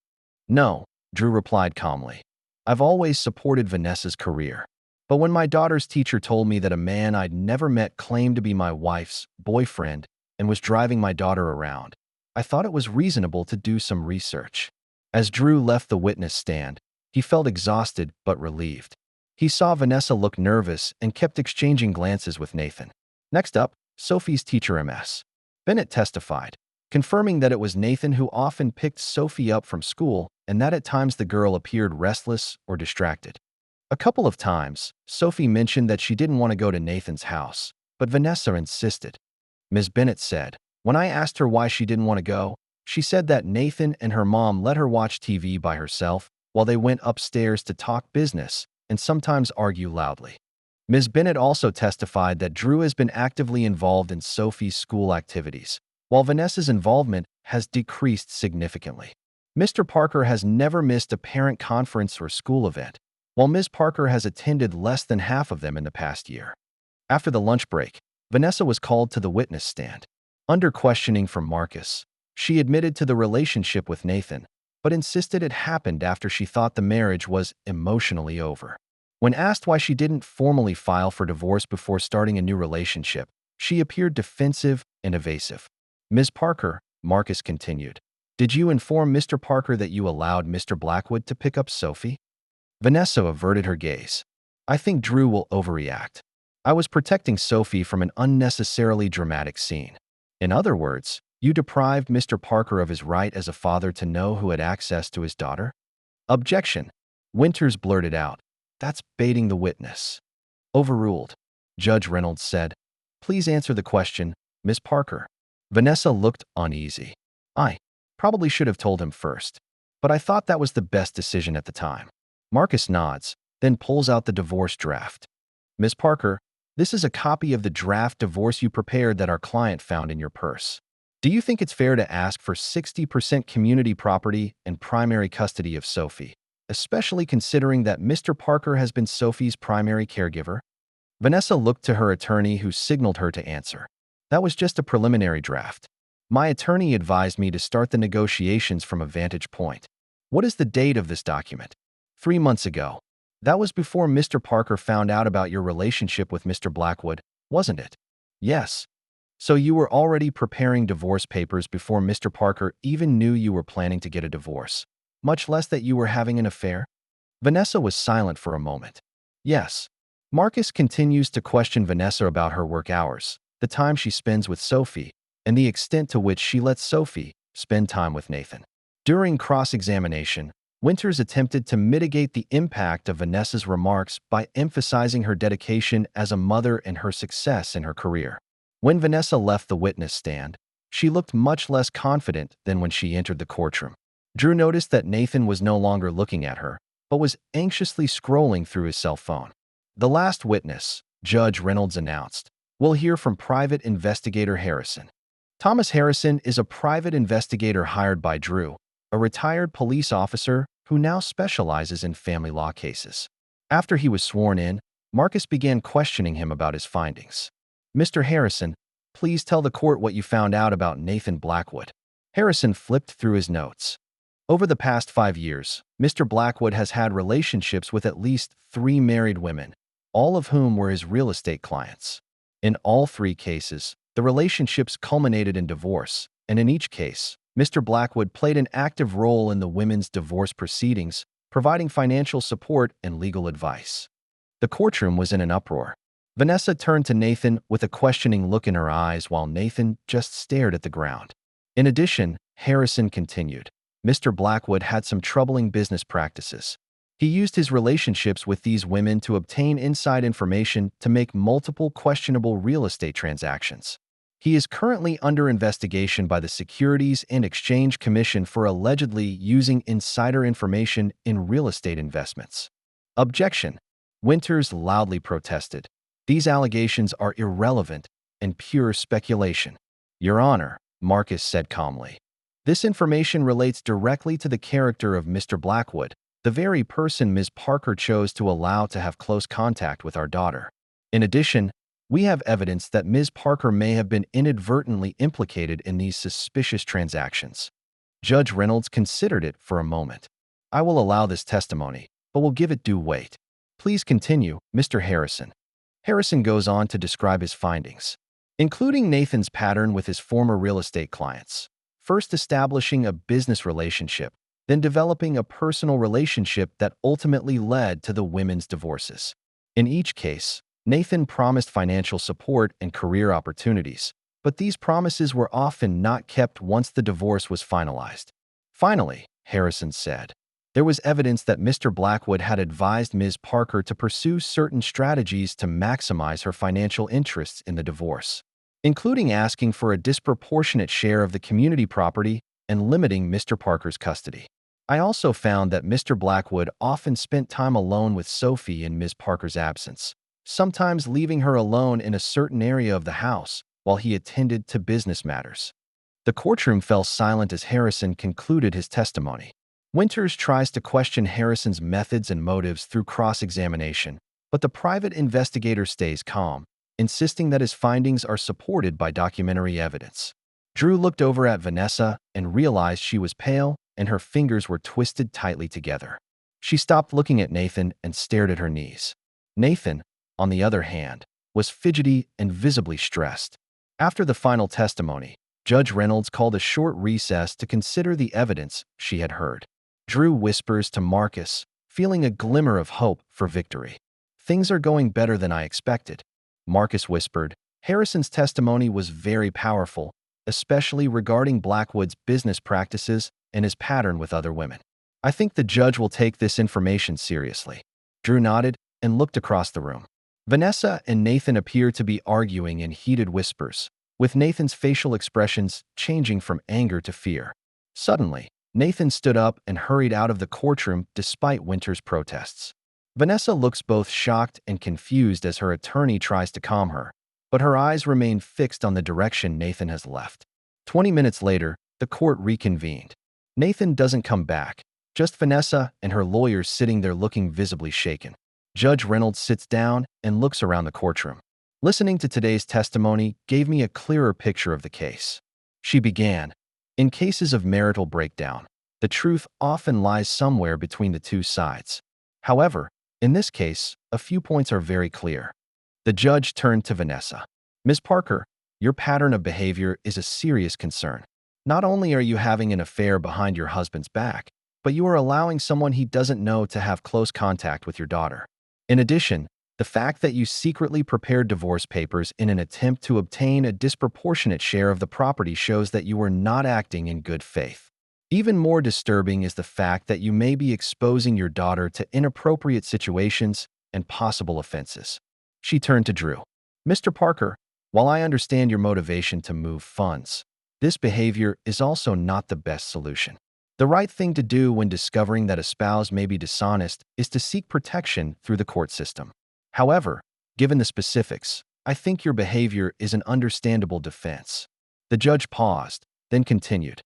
S1: No, Drew replied calmly. I've always supported Vanessa's career. But when my daughter's teacher told me that a man I'd never met claimed to be my wife's boyfriend and was driving my daughter around, I thought it was reasonable to do some research. As Drew left the witness stand, he felt exhausted but relieved. He saw Vanessa look nervous and kept exchanging glances with Nathan. Next up, Sophie's teacher Ms. Bennett testified, confirming that it was Nathan who often picked Sophie up from school and that at times the girl appeared restless or distracted. A couple of times, Sophie mentioned that she didn't want to go to Nathan's house, but Vanessa insisted. Ms. Bennett said, when I asked her why she didn't want to go, she said that Nathan and her mom let her watch TV by herself while they went upstairs to talk business and sometimes argue loudly. Ms. Bennett also testified that Drew has been actively involved in Sophie's school activities, while Vanessa's involvement has decreased significantly. Mr. Parker has never missed a parent conference or school event, while Ms. Parker has attended less than half of them in the past year. After the lunch break, Vanessa was called to the witness stand. Under questioning from Marcus, she admitted to the relationship with Nathan, but insisted it happened after she thought the marriage was emotionally over. When asked why she didn't formally file for divorce before starting a new relationship, she appeared defensive and evasive. Ms. Parker, Marcus continued, did you inform Mr. Parker that you allowed Mr. Blackwood to pick up Sophie? Vanessa averted her gaze. I think Drew will overreact. I was protecting Sophie from an unnecessarily dramatic scene. In other words, you deprived Mr. Parker of his right as a father to know who had access to his daughter? Objection. Winters blurted out. That's baiting the witness. Overruled. Judge Reynolds said, please answer the question, Ms. Parker. Vanessa looked uneasy. I probably should have told him first, but I thought that was the best decision at the time. Marcus nods, then pulls out the divorce draft. Ms. Parker, this is a copy of the draft divorce you prepared that our client found in your purse. Do you think it's fair to ask for 60% community property and primary custody of Sophie, especially considering that Mr. Parker has been Sophie's primary caregiver? Vanessa looked to her attorney, who signaled her to answer. That was just a preliminary draft. My attorney advised me to start the negotiations from a vantage point. What is the date of this document? 3 months ago. That was before Mr. Parker found out about your relationship with Mr. Blackwood, wasn't it? Yes. So you were already preparing divorce papers before Mr. Parker even knew you were planning to get a divorce, much less that you were having an affair? Vanessa was silent for a moment. Yes. Marcus continues to question Vanessa about her work hours, the time she spends with Sophie, and the extent to which she lets Sophie spend time with Nathan. During cross-examination, Winters attempted to mitigate the impact of Vanessa's remarks by emphasizing her dedication as a mother and her success in her career. When Vanessa left the witness stand, she looked much less confident than when she entered the courtroom. Drew noticed that Nathan was no longer looking at her, but was anxiously scrolling through his cell phone. The last witness, Judge Reynolds announced, We'll hear from Private Investigator Harrison. Thomas Harrison is a private investigator hired by Drew, a retired police officer who now specializes in family law cases. After he was sworn in, Marcus began questioning him about his findings. Mr. Harrison, please tell the court what you found out about Nathan Blackwood. Harrison flipped through his notes. Over the past 5 years, Mr. Blackwood has had relationships with at least 3 married women, all of whom were his real estate clients. In all 3 cases, the relationships culminated in divorce, and in each case, Mr. Blackwood played an active role in the women's divorce proceedings, providing financial support and legal advice. The courtroom was in an uproar. Vanessa turned to Nathan with a questioning look in her eyes while Nathan just stared at the ground. In addition, Harrison continued, Mr. Blackwood had some troubling business practices. He used his relationships with these women to obtain inside information to make multiple questionable real estate transactions. He is currently under investigation by the Securities and Exchange Commission for allegedly using insider information in real estate investments. Objection. Winters loudly protested. These allegations are irrelevant and pure speculation. Your Honor, Marcus said calmly. This information relates directly to the character of Mr. Blackwood, the very person Ms. Parker chose to allow to have close contact with our daughter. In addition, we have evidence that Ms. Parker may have been inadvertently implicated in these suspicious transactions. Judge Reynolds considered it for a moment. I will allow this testimony, but will give it due weight. Please continue, Mr. Harrison. Harrison goes on to describe his findings, including Nathan's pattern with his former real estate clients, first establishing a business relationship, then developing a personal relationship that ultimately led to the women's divorces. In each case, Nathan promised financial support and career opportunities, but these promises were often not kept once the divorce was finalized. Finally, Harrison said, there was evidence that Mr. Blackwood had advised Ms. Parker to pursue certain strategies to maximize her financial interests in the divorce, including asking for a disproportionate share of the community property and limiting Mr. Parker's custody. I also found that Mr. Blackwood often spent time alone with Sophie in Ms. Parker's absence, sometimes leaving her alone in a certain area of the house while he attended to business matters. The courtroom fell silent as Harrison concluded his testimony. Winters tries to question Harrison's methods and motives through cross-examination, but the private investigator stays calm, insisting that his findings are supported by documentary evidence. Drew looked over at Vanessa and realized she was pale and her fingers were twisted tightly together. She stopped looking at Nathan and stared at her knees. Nathan, on the other hand, was fidgety and visibly stressed. After the final testimony, Judge Reynolds called a short recess to consider the evidence she had heard. Drew whispers to Marcus, feeling a glimmer of hope for victory. Things are going better than I expected. Marcus whispered, Harrison's testimony was very powerful, especially regarding Blackwood's business practices and his pattern with other women. I think the judge will take this information seriously. Drew nodded and looked across the room. Vanessa and Nathan appear to be arguing in heated whispers, with Nathan's facial expressions changing from anger to fear. Suddenly, Nathan stood up and hurried out of the courtroom despite Winters' protests. Vanessa looks both shocked and confused as her attorney tries to calm her, but her eyes remain fixed on the direction Nathan has left. 20 minutes later, the court reconvened. Nathan doesn't come back, just Vanessa and her lawyers sitting there looking visibly shaken. Judge Reynolds sits down and looks around the courtroom. Listening to today's testimony gave me a clearer picture of the case. She began, in cases of marital breakdown, the truth often lies somewhere between the two sides. However, in this case, a few points are very clear. The judge turned to Vanessa. Ms. Parker, your pattern of behavior is a serious concern. Not only are you having an affair behind your husband's back, but you are allowing someone he doesn't know to have close contact with your daughter. In addition, the fact that you secretly prepared divorce papers in an attempt to obtain a disproportionate share of the property shows that you were not acting in good faith. Even more disturbing is the fact that you may be exposing your daughter to inappropriate situations and possible offenses. She turned to Drew. Mr. Parker, while I understand your motivation to move funds, this behavior is also not the best solution. The right thing to do when discovering that a spouse may be dishonest is to seek protection through the court system. However, given the specifics, I think your behavior is an understandable defense." The judge paused, then continued.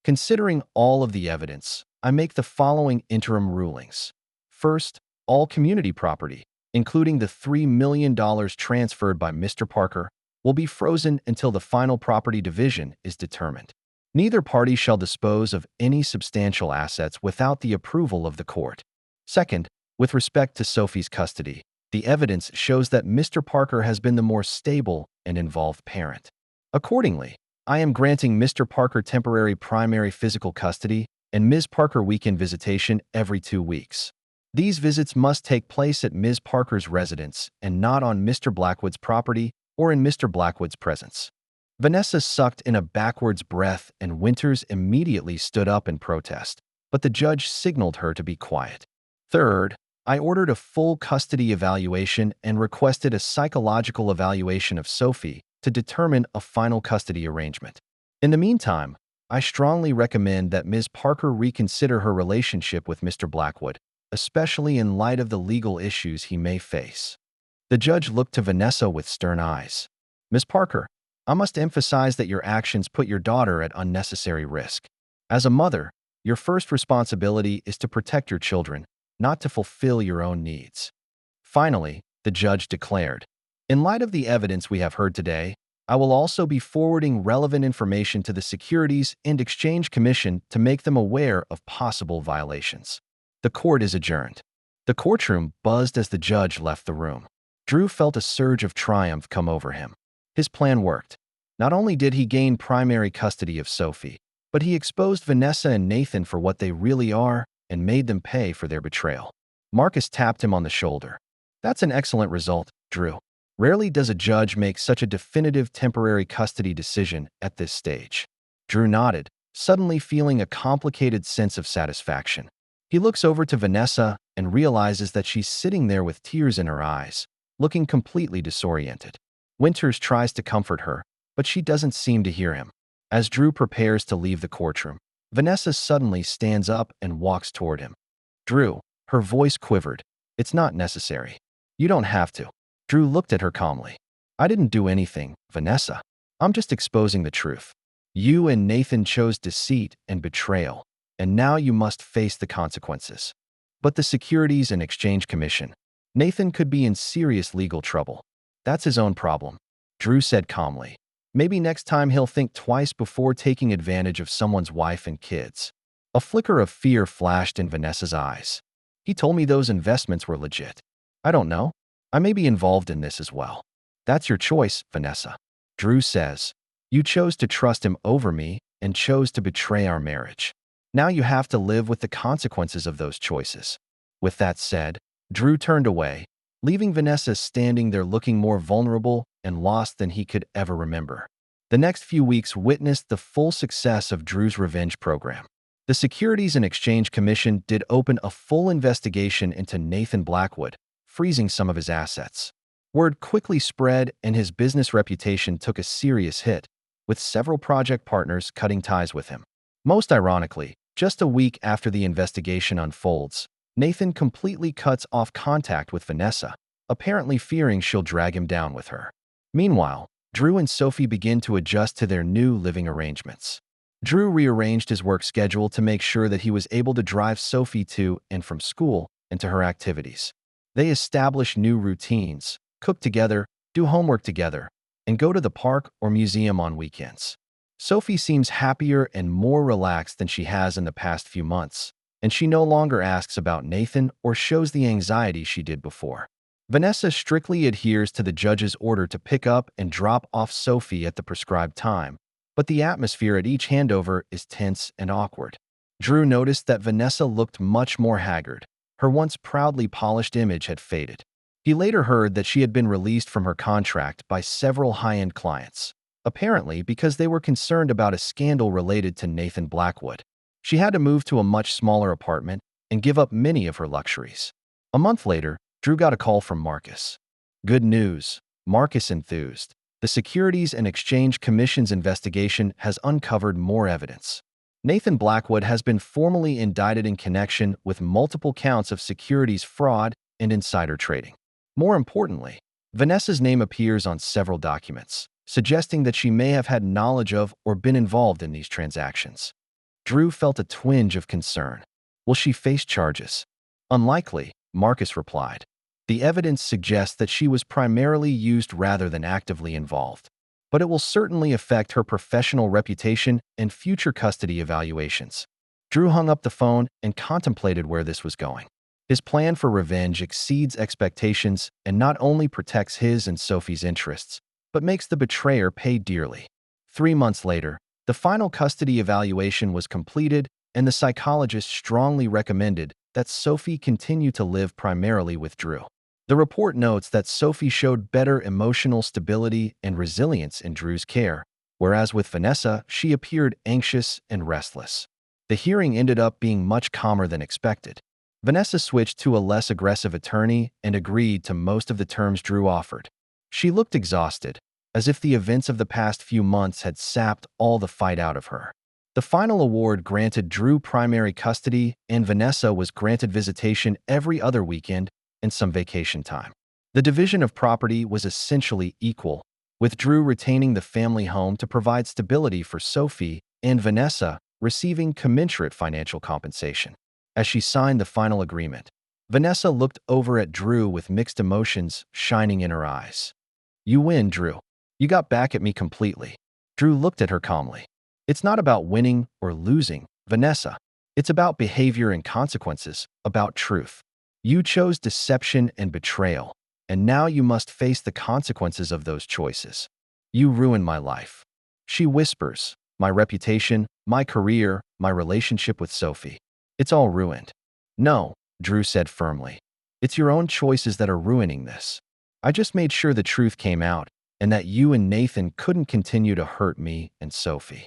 S1: "Considering all of the evidence, I make the following interim rulings. First, all community property, including the $3 million transferred by Mr. Parker, will be frozen until the final property division is determined. Neither party shall dispose of any substantial assets without the approval of the court. Second, with respect to Sophie's custody, the evidence shows that Mr. Parker has been the more stable and involved parent. Accordingly, I am granting Mr. Parker temporary primary physical custody and Ms. Parker weekend visitation every 2 weeks. These visits must take place at Ms. Parker's residence and not on Mr. Blackwood's property or in Mr. Blackwood's presence." Vanessa sucked in a backwards breath and Winters immediately stood up in protest, but the judge signaled her to be quiet. "Third, I ordered a full custody evaluation and requested a psychological evaluation of Sophie to determine a final custody arrangement. In the meantime, I strongly recommend that Ms. Parker reconsider her relationship with Mr. Blackwood, especially in light of the legal issues he may face." The judge looked to Vanessa with stern eyes. "Ms. Parker, I must emphasize that your actions put your daughter at unnecessary risk. As a mother, your first responsibility is to protect your children, not to fulfill your own needs." Finally, the judge declared, "In light of the evidence we have heard today, I will also be forwarding relevant information to the Securities and Exchange Commission to make them aware of possible violations." The court is adjourned. The courtroom buzzed as the judge left the room. Drew felt a surge of triumph come over him. His plan worked. Not only did he gain primary custody of Sophie, but he exposed Vanessa and Nathan for what they really are and made them pay for their betrayal. Marcus tapped him on the shoulder. "That's an excellent result, Drew. Rarely does a judge make such a definitive temporary custody decision at this stage." Drew nodded, suddenly feeling a complicated sense of satisfaction. He looks over to Vanessa and realizes that she's sitting there with tears in her eyes, looking completely disoriented. Winters tries to comfort her, but she doesn't seem to hear him. As Drew prepares to leave the courtroom, Vanessa suddenly stands up and walks toward him. "Drew," her voice quivered, "it's not necessary. You don't have to." Drew looked at her calmly. "I didn't do anything, Vanessa. I'm just exposing the truth. You and Nathan chose deceit and betrayal, and now you must face the consequences." But the Securities and Exchange Commission, Nathan could be in serious legal trouble. "That's his own problem," Drew said calmly. "Maybe next time he'll think twice before taking advantage of someone's wife and kids." A flicker of fear flashed in Vanessa's eyes. "He told me those investments were legit. I don't know. I may be involved in this as well." "That's your choice, Vanessa," Drew says. "You chose to trust him over me and chose to betray our marriage. Now you have to live with the consequences of those choices." With that said, Drew turned away, leaving Vanessa standing there looking more vulnerable and lost than he could ever remember. The next few weeks witnessed the full success of Drew's revenge program. The Securities and Exchange Commission did open a full investigation into Nathan Blackwood, freezing some of his assets. Word quickly spread and his business reputation took a serious hit, with several project partners cutting ties with him. Most ironically, just a week after the investigation unfolds, Nathan completely cuts off contact with Vanessa, apparently fearing she'll drag him down with her. Meanwhile, Drew and Sophie begin to adjust to their new living arrangements. Drew rearranged his work schedule to make sure that he was able to drive Sophie to and from school and to her activities. They establish new routines, cook together, do homework together, and go to the park or museum on weekends. Sophie seems happier and more relaxed than she has in the past few months, and she no longer asks about Nathan or shows the anxiety she did before. Vanessa strictly adheres to the judge's order to pick up and drop off Sophie at the prescribed time, but the atmosphere at each handover is tense and awkward. Drew noticed that Vanessa looked much more haggard. Her once proudly polished image had faded. He later heard that she had been released from her contract by several high-end clients, apparently because they were concerned about a scandal related to Nathan Blackwood. She had to move to a much smaller apartment and give up many of her luxuries. A month later, Drew got a call from Marcus. "Good news," Marcus enthused. "The Securities and Exchange Commission's investigation has uncovered more evidence. Nathan Blackwood has been formally indicted in connection with multiple counts of securities fraud and insider trading. More importantly, Vanessa's name appears on several documents, suggesting that she may have had knowledge of or been involved in these transactions. Drew felt a twinge of concern. Will she face charges? Unlikely, Marcus replied. The evidence suggests that she was primarily used rather than actively involved. But it will certainly affect her professional reputation and future custody evaluations. Drew hung up the phone and contemplated where this was going. His plan for revenge exceeds expectations and not only protects his and Sophie's interests, but makes the betrayer pay dearly. 3 months later, the final custody evaluation was completed, and the psychologist strongly recommended that Sophie continue to live primarily with Drew. The report notes that Sophie showed better emotional stability and resilience in Drew's care, whereas with Vanessa, she appeared anxious and restless. The hearing ended up being much calmer than expected. Vanessa switched to a less aggressive attorney and agreed to most of the terms Drew offered. She looked exhausted, as if the events of the past few months had sapped all the fight out of her. The final award granted Drew primary custody, and Vanessa was granted visitation every other weekend and some vacation time. The division of property was essentially equal, with Drew retaining the family home to provide stability for Sophie and Vanessa receiving commensurate financial compensation. As she signed the final agreement, Vanessa looked over at Drew with mixed emotions shining in her eyes. "You win, Drew. You got back at me completely." Drew looked at her calmly. "It's not about winning or losing, Vanessa. It's about behavior and consequences, about truth. You chose deception and betrayal, and now you must face the consequences of those choices. You ruined my life." She whispers, "My reputation, my career, my relationship with Sophie. It's all ruined." "No," Drew said firmly. "It's your own choices that are ruining this. I just made sure the truth came out and that you and Nathan couldn't continue to hurt me and Sophie."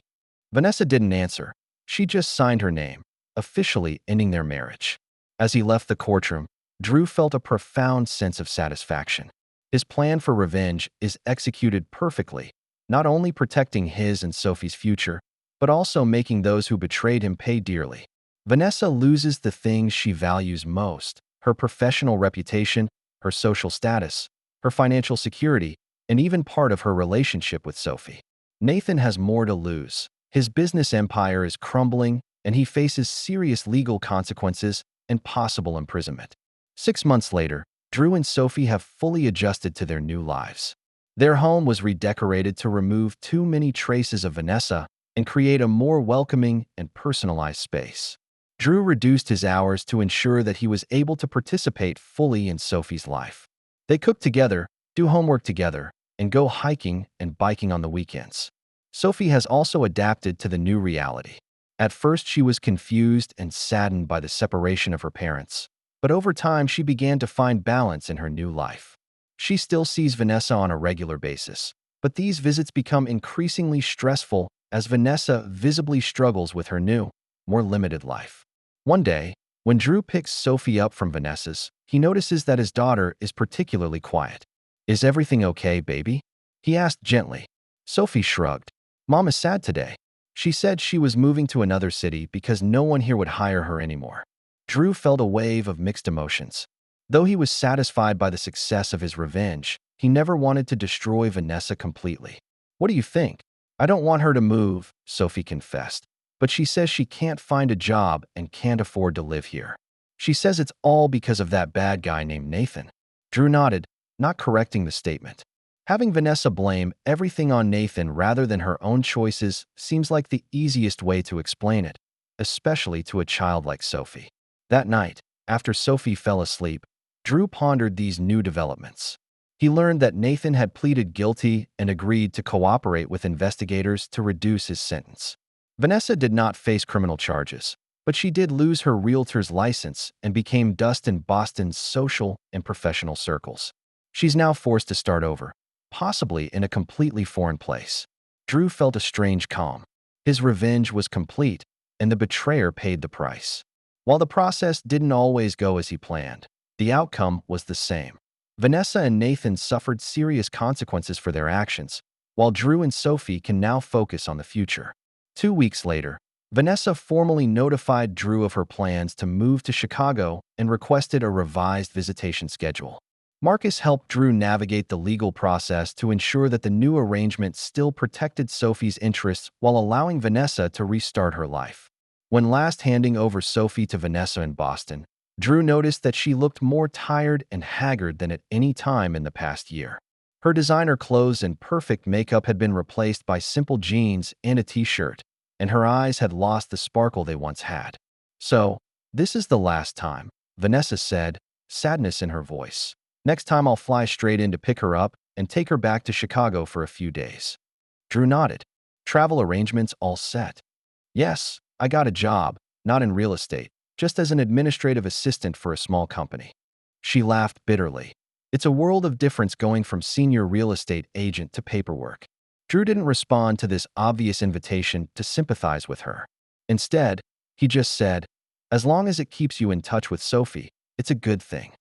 S1: Vanessa didn't answer. She just signed her name, officially ending their marriage. As he left the courtroom, Drew felt a profound sense of satisfaction. His plan for revenge is executed perfectly, not only protecting his and Sophie's future, but also making those who betrayed him pay dearly. Vanessa loses the things she values most: her professional reputation, her social status, her financial security, and even part of her relationship with Sophie. Nathan has more to lose. His business empire is crumbling, and he faces serious legal consequences and possible imprisonment. 6 months later, Drew and Sophie have fully adjusted to their new lives. Their home was redecorated to remove too many traces of Vanessa and create a more welcoming and personalized space. Drew reduced his hours to ensure that he was able to participate fully in Sophie's life. They cook together, do homework together, and go hiking and biking on the weekends. Sophie has also adapted to the new reality. At first, she was confused and saddened by the separation of her parents, but over time, she began to find balance in her new life. She still sees Vanessa on a regular basis, but these visits become increasingly stressful as Vanessa visibly struggles with her new, more limited life. One day, when Drew picks Sophie up from Vanessa's, he notices that his daughter is particularly quiet. "Is everything okay, baby?" he asked gently. Sophie shrugged. "Mom is sad today. She said she was moving to another city because no one here would hire her anymore." Drew felt a wave of mixed emotions. Though he was satisfied by the success of his revenge, he never wanted to destroy Vanessa completely. "What do you think?" "I don't want her to move," Sophie confessed, "but she says she can't find a job and can't afford to live here. She says it's all because of that bad guy named Nathan." Drew nodded, not correcting the statement. Having Vanessa blame everything on Nathan rather than her own choices seems like the easiest way to explain it, especially to a child like Sophie. That night, after Sophie fell asleep, Drew pondered these new developments. He learned that Nathan had pleaded guilty and agreed to cooperate with investigators to reduce his sentence. Vanessa did not face criminal charges, but she did lose her realtor's license and became dust in Boston's social and professional circles. She's now forced to start over, possibly in a completely foreign place. Drew felt a strange calm. His revenge was complete, and the betrayer paid the price. While the process didn't always go as he planned, the outcome was the same. Vanessa and Nathan suffered serious consequences for their actions, while Drew and Sophie can now focus on the future. 2 weeks later, Vanessa formally notified Drew of her plans to move to Chicago and requested a revised visitation schedule. Marcus helped Drew navigate the legal process to ensure that the new arrangement still protected Sophie's interests while allowing Vanessa to restart her life. When last handing over Sophie to Vanessa in Boston, Drew noticed that she looked more tired and haggard than at any time in the past year. Her designer clothes and perfect makeup had been replaced by simple jeans and a t-shirt, and her eyes had lost the sparkle they once had. "So, this is the last time," Vanessa said, sadness in her voice. "Next time I'll fly straight in to pick her up and take her back to Chicago for a few days." Drew nodded. "Travel arrangements all set?" "Yes, I got a job, not in real estate, just as an administrative assistant for a small company." She laughed bitterly. It's a world of difference going from senior real estate agent to paperwork. Drew didn't respond to this obvious invitation to sympathize with her. Instead, he just said, "As long as it keeps you in touch with Sophie, it's a good thing."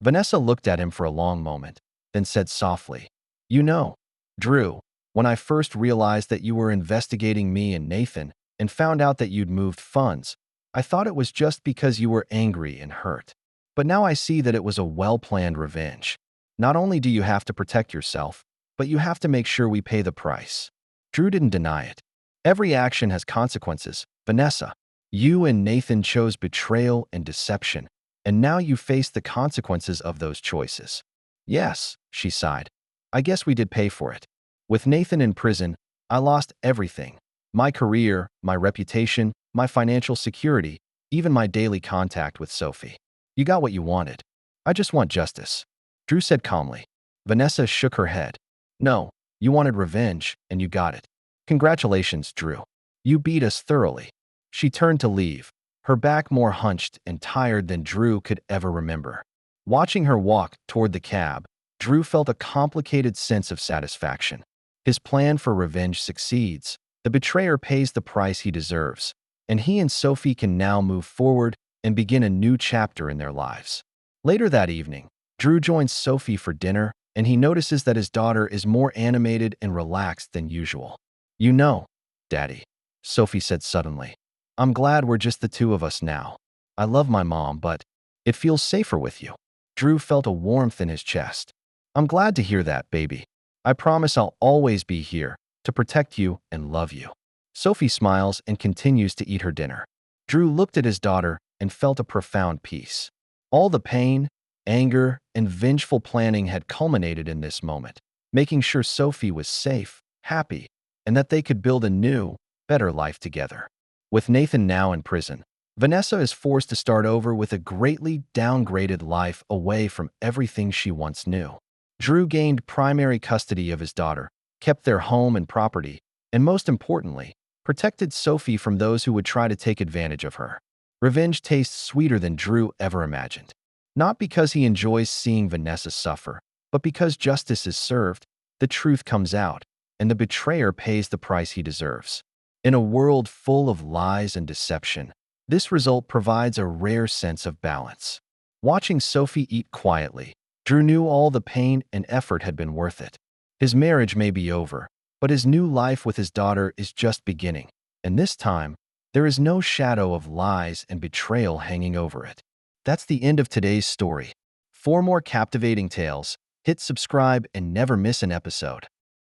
S1: Vanessa looked at him for a long moment, then said softly, "You know, Drew, when I first realized that you were investigating me and Nathan and found out that you'd moved funds, I thought it was just because you were angry and hurt. But now I see that it was a well-planned revenge. Not only do you have to protect yourself, but you have to make sure we pay the price." Drew didn't deny it. "Every action has consequences, Vanessa. You and Nathan chose betrayal and deception, and now you face the consequences of those choices." "Yes," she sighed. "I guess we did pay for it. With Nathan in prison, I lost everything. My career, my reputation, my financial security, even my daily contact with Sophie. You got what you wanted. I just want justice," Drew said calmly. Vanessa shook her head. "No, you wanted revenge, and you got it. Congratulations, Drew. You beat us thoroughly." She turned to leave, her back more hunched and tired than Drew could ever remember. Watching her walk toward the cab, Drew felt a complicated sense of satisfaction. His plan for revenge succeeds. The betrayer pays the price he deserves, and he and Sophie can now move forward and begin a new chapter in their lives. Later that evening, Drew joins Sophie for dinner, and he notices that his daughter is more animated and relaxed than usual. "You know, Daddy," Sophie said suddenly, "I'm glad we're just the two of us now. I love my mom, but it feels safer with you." Drew felt a warmth in his chest. "I'm glad to hear that, baby. I promise I'll always be here to protect you and love you." Sophie smiles and continues to eat her dinner. Drew looked at his daughter and felt a profound peace. All the pain, anger, and vengeful planning had culminated in this moment, making sure Sophie was safe, happy, and that they could build a new, better life together. With Nathan now in prison, Vanessa is forced to start over with a greatly downgraded life away from everything she once knew. Drew gained primary custody of his daughter, kept their home and property, and most importantly, protected Sophie from those who would try to take advantage of her. Revenge tastes sweeter than Drew ever imagined. Not because he enjoys seeing Vanessa suffer, but because justice is served, the truth comes out, and the betrayer pays the price he deserves. In a world full of lies and deception, this result provides a rare sense of balance. Watching Sophie eat quietly, Drew knew all the pain and effort had been worth it. His marriage may be over, but his new life with his daughter is just beginning, and this time, there is no shadow of lies and betrayal hanging over it. That's the end of today's story. For more captivating tales, hit subscribe and never miss an episode.